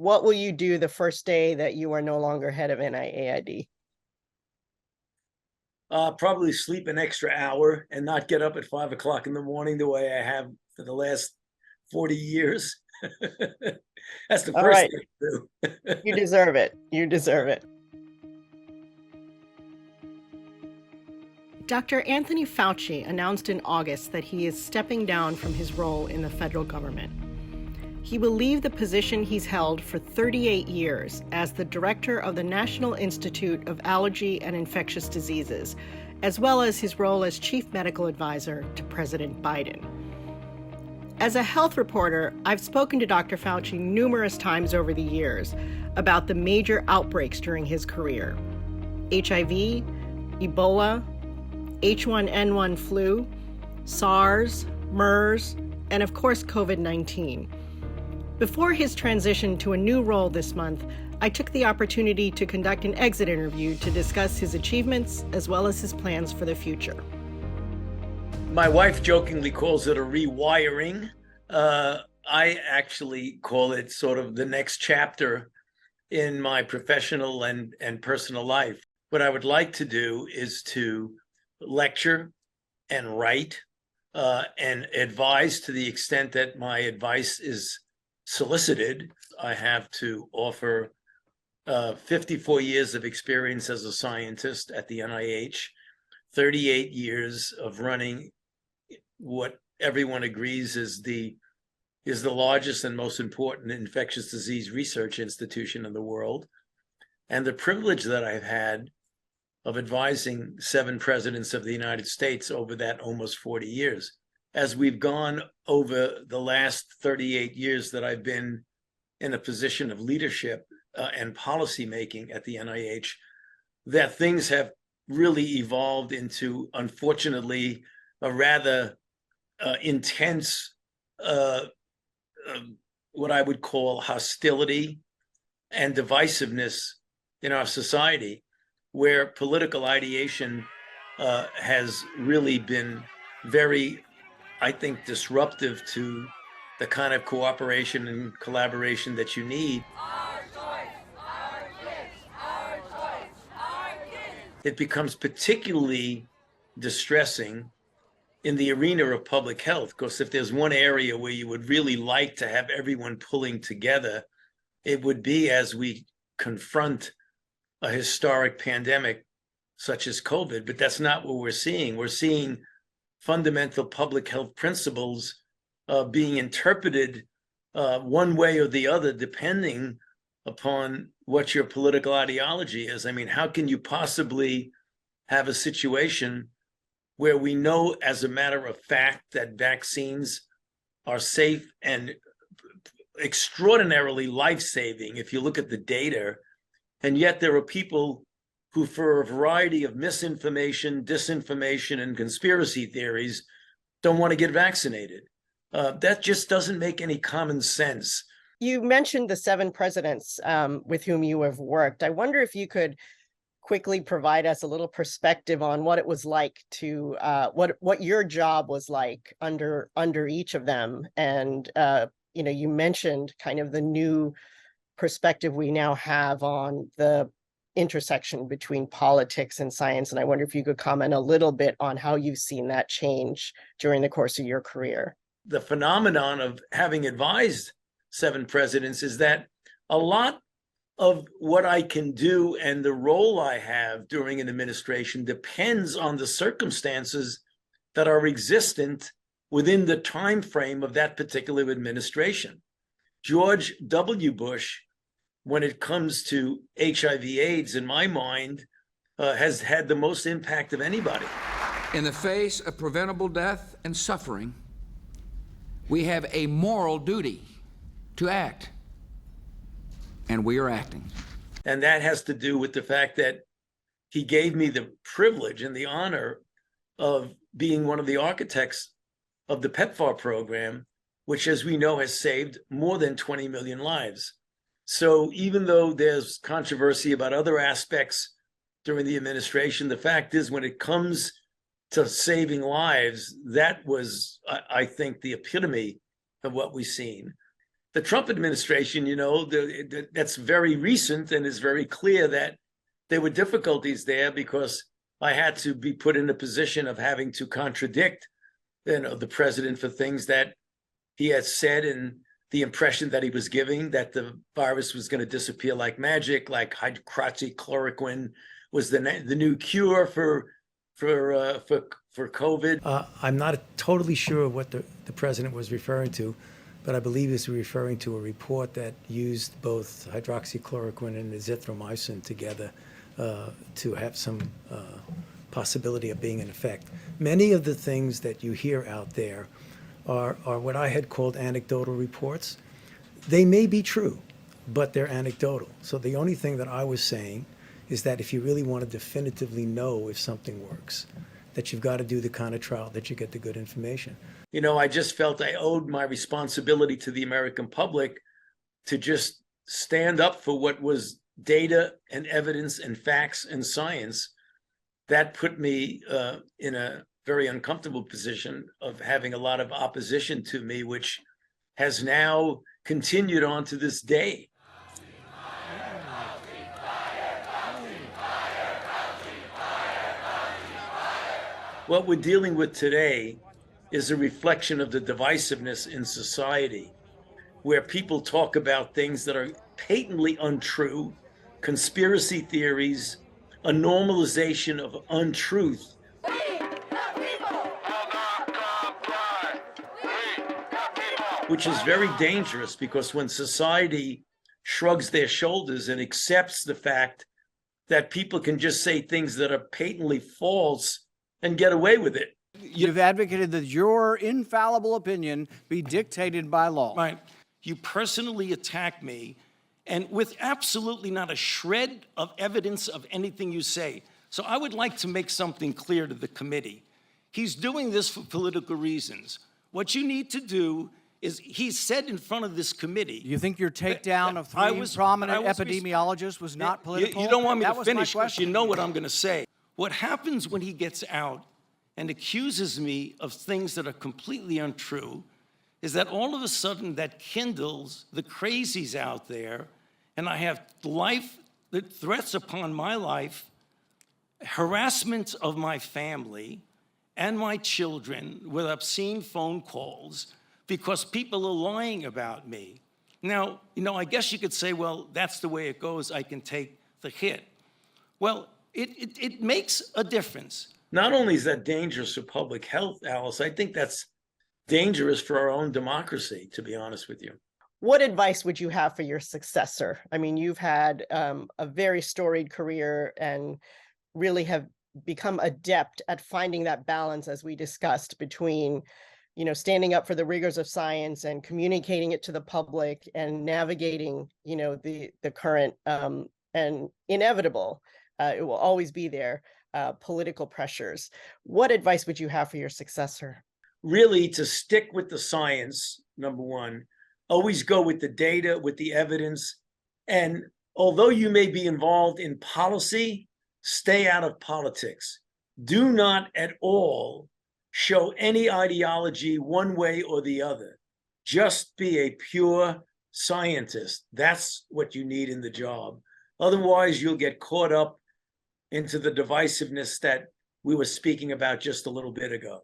what will you do the first day that you are no longer head of NIAID? Probably sleep an extra hour and not get up at 5 o'clock in the morning the way I have for the last 40 years. That's the All first right, thing to do. you deserve it. You deserve it. Dr. Anthony Fauci announced in August that he is stepping down from his role in the federal government. He will leave the position he's held for 38 years as the director of the National Institute of Allergy and Infectious Diseases, as well as his role as chief medical advisor to President Biden. As a health reporter, I've spoken to Dr. Fauci numerous times over the years about the major outbreaks during his career: HIV, Ebola, H1N1 flu, SARS, MERS, and of course COVID-19. Before his transition to a new role this month, I took the opportunity to conduct an exit interview to discuss his achievements as well as his plans for the future. My wife jokingly calls it a rewiring. I actually call it sort of the next chapter in my professional and personal life. What I would like to do is to lecture and write and advise to the extent that my advice is solicited. I have to offer 54 years of experience as a scientist at the NIH, 38 years of running what everyone agrees is the largest and most important infectious disease research institution in the world, and the privilege that I've had of advising 7 presidents of the United States over that almost 40 years. As we've gone over the last 38 years that I've been in a position of leadership and policy making at the NIH, that things have really evolved into, unfortunately, a rather intense, what I would call hostility and divisiveness in our society, where political ideation has really been very, I think, disruptive to the kind of cooperation and collaboration that you need. Our choice, our kids, our choice, our kids. It becomes particularly distressing in the arena of public health, because if there's one area where you would really like to have everyone pulling together, it would be as we confront a historic pandemic such as COVID. But that's not what we're seeing. We're seeing fundamental public health principles being interpreted one way or the other, depending upon what your political ideology is. I mean, how can you possibly have a situation where we know as a matter of fact that vaccines are safe and extraordinarily life-saving if you look at the data, and yet there are people who, for a variety of misinformation, disinformation, and conspiracy theories, don't want to get vaccinated? That just doesn't make any common sense. You mentioned the 7 presidents with whom you have worked. I wonder if you could quickly provide us a little perspective on what it was like to what your job was like under each of them. And you mentioned kind of the new perspective we now have on the intersection between politics and science. And I wonder if you could comment a little bit on how you've seen that change during the course of your career. The phenomenon of having advised 7 presidents is that a lot of what I can do and the role I have during an administration depends on the circumstances that are existent within the time frame of that particular administration. George W. Bush, when it comes to HIV/AIDS, in my mind, has had the most impact of anybody. In the face of preventable death and suffering, we have a moral duty to act, and we are acting. And that has to do with the fact that he gave me the privilege and the honor of being one of the architects of the PEPFAR program, which, as we know, has saved more than 20 million lives. So even though there's controversy about other aspects during the administration, the fact is, when it comes to saving lives, that was, I think, the epitome of what we've seen. the Trump administration, that's very recent and is very clear that there were difficulties there because I had to be put in a position of having to contradict, the president for things that he had said and the impression that he was giving that the virus was going to disappear like magic, like hydroxychloroquine was the new cure for COVID. I'm not totally sure what the president was referring to, but I believe he was referring to a report that used both hydroxychloroquine and azithromycin together to have some possibility of being in effect. Many of the things that you hear out there are what I had called anecdotal reports. They may be true, but they're anecdotal. So the only thing that I was saying is that if you really want to definitively know if something works, that you've got to do the kind of trial that you get the good information. I just felt I owed my responsibility to the American public to just stand up for what was data and evidence and facts and science. That put me in a very uncomfortable position of having a lot of opposition to me, which has now continued on to this day. What we're dealing with today is a reflection of the divisiveness in society, where people talk about things that are patently untrue, conspiracy theories, a normalization of untruth. Which is very dangerous, because when society shrugs their shoulders and accepts the fact that people can just say things that are patently false and get away with it. You've advocated that your infallible opinion be dictated by law. Right. You personally attack me, and with absolutely not a shred of evidence of anything you say. So I would like to make something clear to the committee. He's doing this for political reasons. What you need to do is, he said in front of this committee. You think your takedown of three prominent epidemiologists was not political? You don't want me That to was my finish, because question. you know what I'm going to say. What happens when he gets out and accuses me of things that are completely untrue is that all of a sudden that kindles the crazies out there, and I have threats upon my life, harassment of my family and my children with obscene phone calls because people are lying about me. Now, I guess you could say, well, that's the way it goes. I can take the hit. Well, it makes a difference. Not only is that dangerous for public health, Alice, I think that's dangerous for our own democracy, to be honest with you. What advice would you have for your successor? I mean, you've had a very storied career and really have become adept at finding that balance, as we discussed, between standing up for the rigors of science and communicating it to the public and navigating, the current and inevitable, it will always be there, political pressures. What advice would you have for your successor? Really, to stick with the science, number one, always go with the data, with the evidence. And although you may be involved in policy, stay out of politics. Do not at all show any ideology one way or the other. Just be a pure scientist. That's what you need in the job. Otherwise, you'll get caught up into the divisiveness that we were speaking about just a little bit ago.